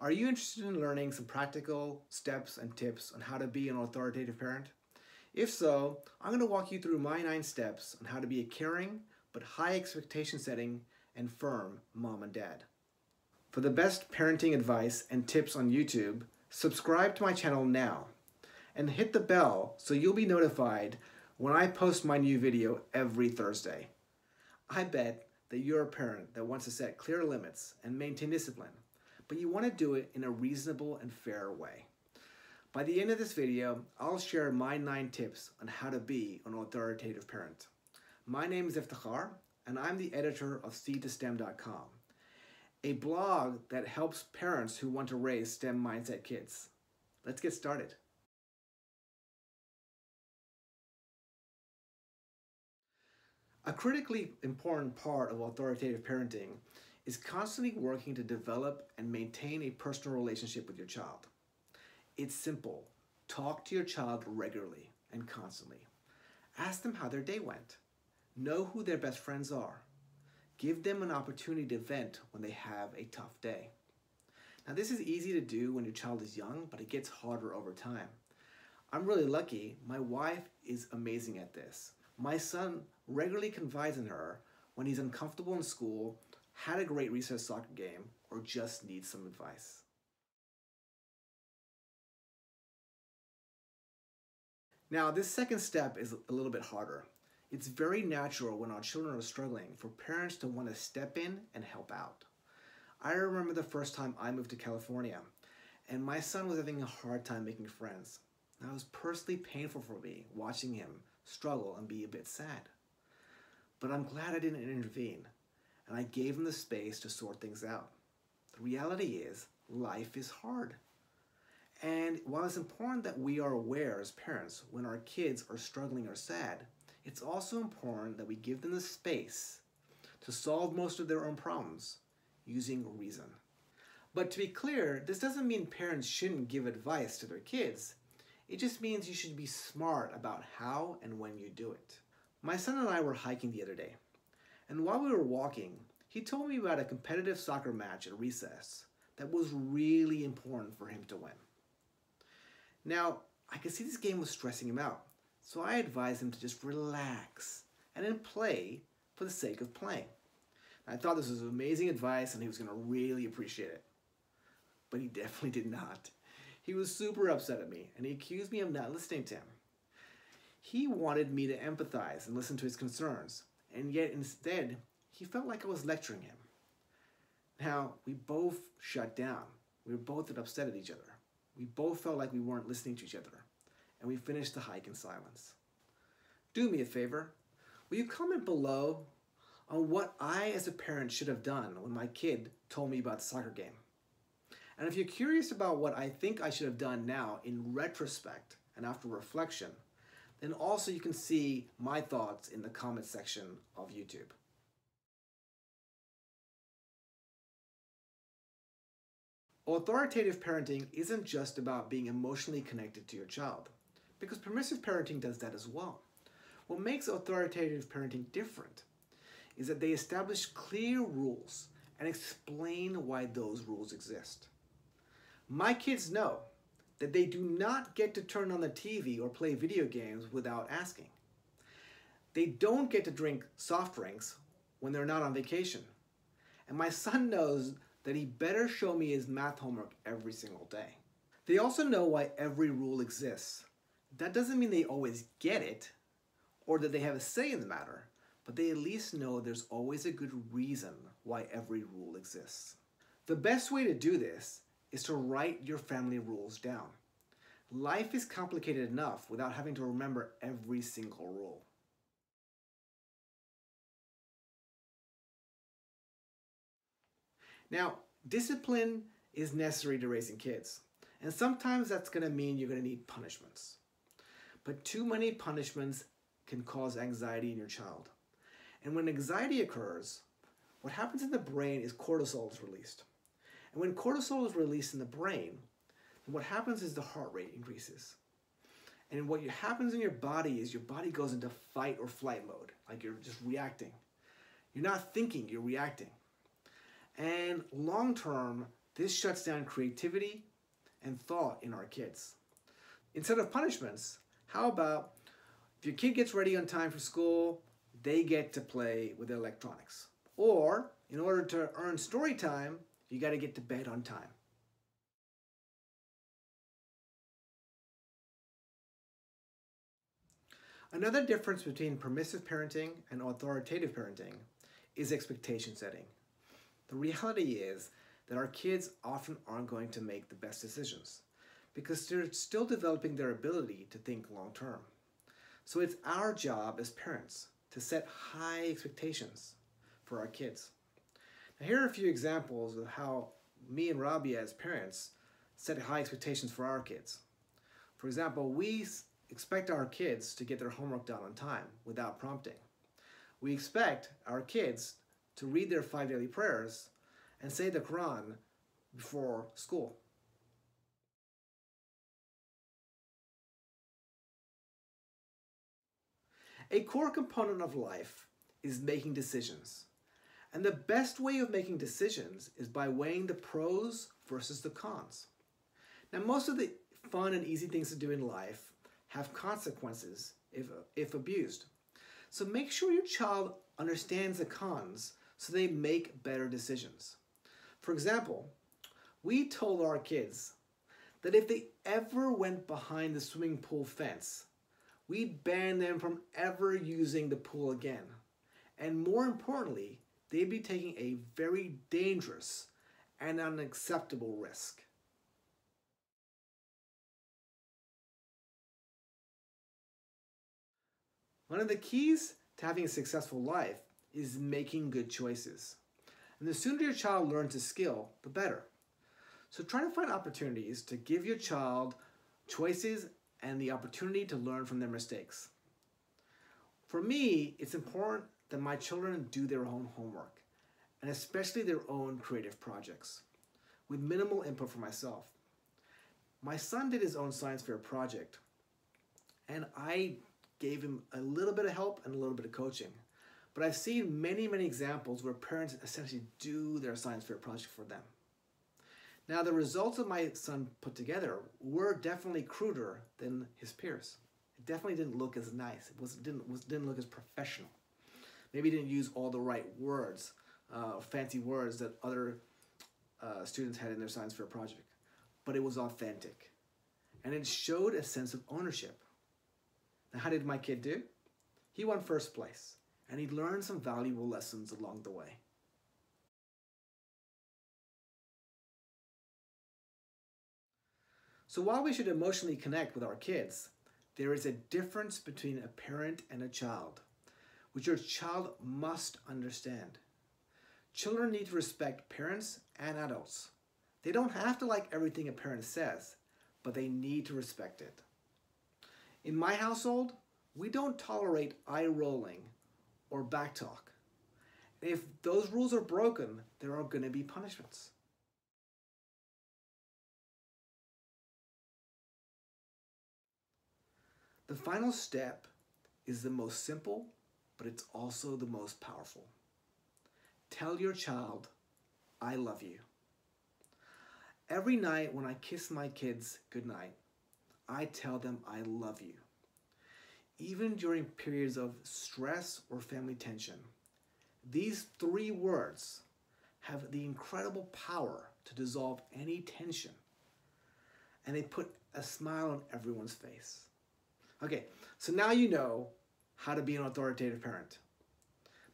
Are you interested in learning some practical steps and tips on how to be an authoritative parent? If so, I'm going to walk you through my 9 steps on how to be a caring but high expectation setting and firm mom and dad. For the best parenting advice and tips on YouTube, subscribe to my channel now and hit the bell so you'll be notified when I post my new video every Thursday. I bet that you're a parent that wants to set clear limits and maintain discipline, but you want to do it in a reasonable and fair way. By the end of this video, I'll share my 9 tips on how to be an authoritative parent. My name is Iftikhar, and I'm the editor of seed2stem.com, a blog that helps parents who want to raise STEM mindset kids. Let's get started. A critically important part of authoritative parenting is constantly working to develop and maintain a personal relationship with your child. It's simple. Talk to your child regularly and constantly. Ask them how their day went. Know who their best friends are. Give them an opportunity to vent when they have a tough day. Now, this is easy to do when your child is young, but it gets harder over time. I'm really lucky. My wife is amazing at this. My son regularly confides in her when he's uncomfortable in school, had a great recess soccer game, or just needs some advice. Now, this second step is a little bit harder. It's very natural when our children are struggling for parents to want to step in and help out. I remember the first time I moved to California, and my son was having a hard time making friends. Now, it was personally painful for me watching him struggle and be a bit sad. But I'm glad I didn't intervene, and I gave him the space to sort things out. The reality is, life is hard. And while it's important that we are aware as parents when our kids are struggling or sad, it's also important that we give them the space to solve most of their own problems using reason. But to be clear, this doesn't mean parents shouldn't give advice to their kids. It just means you should be smart about how and when you do it. My son and I were hiking the other day, and while we were walking, he told me about a competitive soccer match at recess that was really important for him to win. Now, I could see this game was stressing him out, so I advised him to just relax and then play for the sake of playing. I thought this was amazing advice and he was going to really appreciate it. But he definitely did not. He was super upset at me and he accused me of not listening to him. He wanted me to empathize and listen to his concerns, and yet instead, he felt like I was lecturing him. Now, we both shut down. We were both upset at each other. We both felt like we weren't listening to each other, and we finished the hike in silence. Do me a favor. Will you comment below on what I as a parent should have done when my kid told me about the soccer game? And if you're curious about what I think I should have done now in retrospect and after reflection, then also you can see my thoughts in the comment section of YouTube. Authoritative parenting isn't just about being emotionally connected to your child, because permissive parenting does that as well. What makes authoritative parenting different is that they establish clear rules and explain why those rules exist. My kids know that they do not get to turn on the TV or play video games without asking. They don't get to drink soft drinks when they're not on vacation. And my son knows that he better show me his math homework every single day. They also know why every rule exists. That doesn't mean they always get it or that they have a say in the matter, but they at least know there's always a good reason why every rule exists. The best way to do this is to write your family rules down. Life is complicated enough without having to remember every single rule. Now, discipline is necessary to raising kids, and sometimes that's going to mean you're going to need punishments. But too many punishments can cause anxiety in your child. And when anxiety occurs, what happens in the brain is cortisol is released. And when cortisol is released in the brain, what happens is the heart rate increases. And what happens in your body is your body goes into fight or flight mode, like you're just reacting. You're not thinking, you're reacting. And long term, This shuts down creativity and thought in our kids. Instead of punishments, how about if your kid gets ready on time for school, they get to play with electronics. Or, in order to earn story time, you got to get to bed on time. Another difference between permissive parenting and authoritative parenting is expectation setting. The reality is that our kids often aren't going to make the best decisions because they're still developing their ability to think long term. So it's our job as parents to set high expectations for our kids. Now, here are a few examples of how me and Robbie as parents set high expectations for our kids. For example, we expect our kids to get their homework done on time without prompting. We expect our kids to read their 5 daily prayers and say the Quran before school. A core component of life is making decisions. And the best way of making decisions is by weighing the pros versus the cons. Now, most of the fun and easy things to do in life have consequences if abused. So make sure your child understands the cons so they make better decisions. For example, we told our kids that if they ever went behind the swimming pool fence, we'd ban them from ever using the pool again. And more importantly, they'd be taking a very dangerous and unacceptable risk. One of the keys to having a successful life is making good choices. And the sooner your child learns a skill, the better. So try to find opportunities to give your child choices and the opportunity to learn from their mistakes. For me, it's important that my children do their own homework, and especially their own creative projects, with minimal input from myself. My son did his own science fair project, and I gave him a little bit of help and a little bit of coaching. But I've seen many, many examples where parents essentially do their science fair project for them. Now, the results that my son put together were definitely cruder than his peers. It definitely didn't look as nice. It didn't look as professional. Maybe he didn't use all the right words, fancy words that other students had in their science fair project. But it was authentic. And it showed a sense of ownership. Now, how did my kid do? He won first place, and he learned some valuable lessons along the way. So while we should emotionally connect with our kids, there is a difference between a parent and a child, which your child must understand. Children need to respect parents and adults. They don't have to like everything a parent says, but they need to respect it. In my household, we don't tolerate eye rolling or back talk. If those rules are broken, there are going to be punishments. The final step is the most simple, but it's also the most powerful. Tell your child, I love you. Every night when I kiss my kids goodnight, I tell them I love you. Even during periods of stress or family tension, these 3 words have the incredible power to dissolve any tension, and they put a smile on everyone's face. Okay, so now you know how to be an authoritative parent.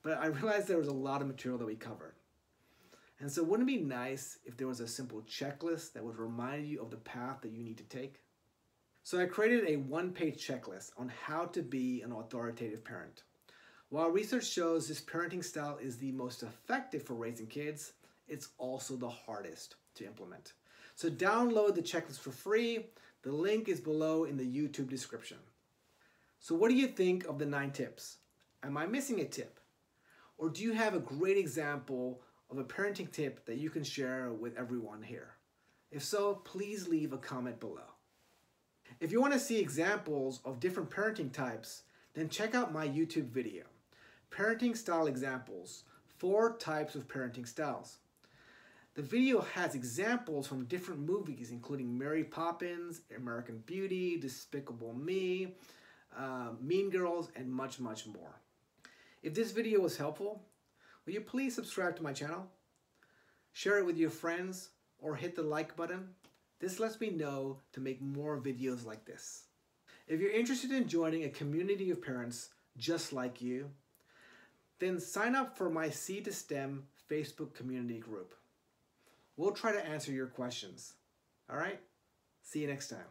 But I realized there was a lot of material that we covered. And so wouldn't it be nice if there was a simple checklist that would remind you of the path that you need to take? So I created a 1-page checklist on how to be an authoritative parent. While research shows this parenting style is the most effective for raising kids, it's also the hardest to implement. So download the checklist for free. The link is below in the YouTube description. So what do you think of the 9 tips? Am I missing a tip? Or do you have a great example of a parenting tip that you can share with everyone here? If so, please leave a comment below. If you want to see examples of different parenting types, then check out my YouTube video, Parenting Style Examples, 4 Types of Parenting Styles. The video has examples from different movies, including Mary Poppins, American Beauty, Despicable Me, Mean Girls, and much, much more. If this video was helpful, will you please subscribe to my channel, share it with your friends, or hit the like button? This lets me know to make more videos like this. If you're interested in joining a community of parents just like you, then sign up for my Seed to STEM Facebook community group. We'll try to answer your questions. All right? See you next time.